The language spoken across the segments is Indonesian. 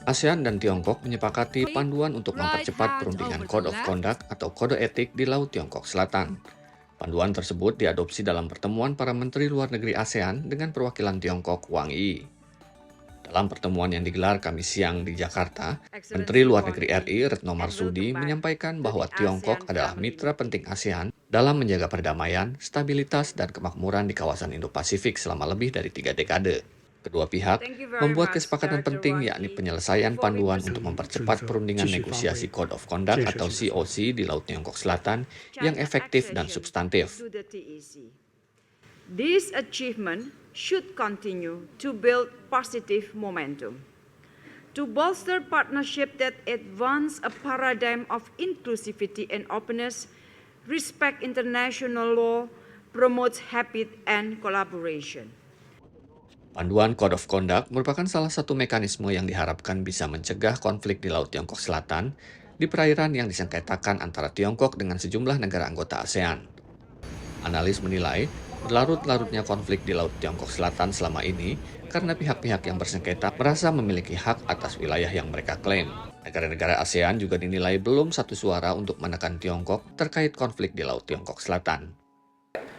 ASEAN dan Tiongkok menyepakati panduan untuk Right mempercepat hand perundingan over the Code of left. Conduct atau Kode Etik di Laut Tiongkok Selatan. Panduan tersebut diadopsi dalam pertemuan para Menteri Luar Negeri ASEAN dengan perwakilan Tiongkok Wang Yi. Dalam pertemuan yang digelar Kamis siang di Jakarta, Menteri Excellency Luar Wang Negeri RI Yi, Retno and Marsudi welcome back menyampaikan to bahwa the Tiongkok ASEAN adalah family mitra meeting. penting ASEAN dalam menjaga perdamaian, stabilitas, dan kemakmuran di kawasan Indo-Pasifik selama lebih dari 3 dekade. Kedua pihak Thank you very membuat much, kesepakatan Director penting Wang yakni Yi. penyelesaian Before we panduan untuk proceed, mempercepat perundingan negosiasi Code of Conduct atau COC di Laut Tiongkok Selatan yang China efektif dan accession substantif. to the TEC. This achievement should continue to build positive momentum, to bolster partnership that advance a paradigm of inclusivity and openness, respect international law, promotes habit and collaboration. Panduan Code of Conduct merupakan salah satu mekanisme yang diharapkan bisa mencegah konflik di Laut Tiongkok Selatan di perairan yang disengketakan antara Tiongkok dengan sejumlah negara anggota ASEAN. Analis menilai, berlarut-larutnya konflik di Laut Tiongkok Selatan selama ini karena pihak-pihak yang bersengketa merasa memiliki hak atas wilayah yang mereka klaim. Negara-negara ASEAN juga dinilai belum satu suara untuk menekan Tiongkok terkait konflik di Laut Tiongkok Selatan.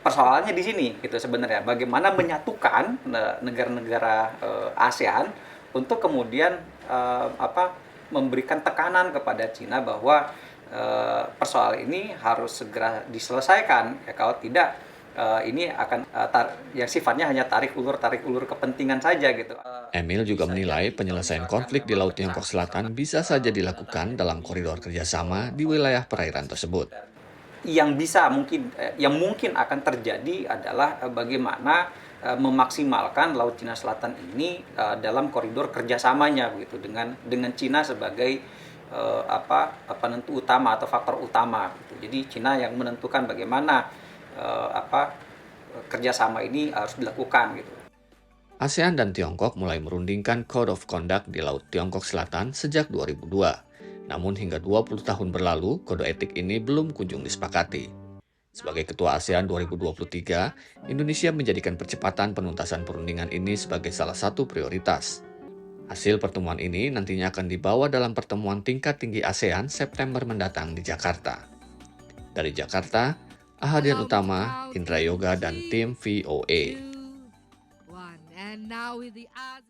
Persoalannya di sini gitu sebenarnya, bagaimana menyatukan negara-negara ASEAN untuk kemudian memberikan tekanan kepada Cina bahwa persoalan ini harus segera diselesaikan, ya, kalau tidak ini akan yang sifatnya hanya tarik ulur kepentingan saja gitu. Emil juga menilai penyelesaian konflik di Laut Tiongkok Selatan bisa saja dilakukan dalam koridor kerjasama di wilayah perairan tersebut. Yang mungkin akan terjadi adalah bagaimana memaksimalkan Laut Cina Selatan ini dalam koridor kerjasamanya begitu dengan Cina sebagai penentu utama atau faktor utama gitu. Jadi Cina yang menentukan bagaimana kerjasama ini harus dilakukan gitu. ASEAN dan Tiongkok mulai merundingkan Code of Conduct di Laut Tiongkok Selatan sejak 2002. Namun hingga 20 tahun berlalu, kode etik ini belum kunjung disepakati. Sebagai Ketua ASEAN 2023, Indonesia menjadikan percepatan penuntasan perundingan ini sebagai salah satu prioritas. Hasil pertemuan ini nantinya akan dibawa dalam pertemuan tingkat tinggi ASEAN September mendatang di Jakarta. Dari Jakarta, Ahadian Utama, Indra Yoga, dan tim VOA. And now with the ASEAN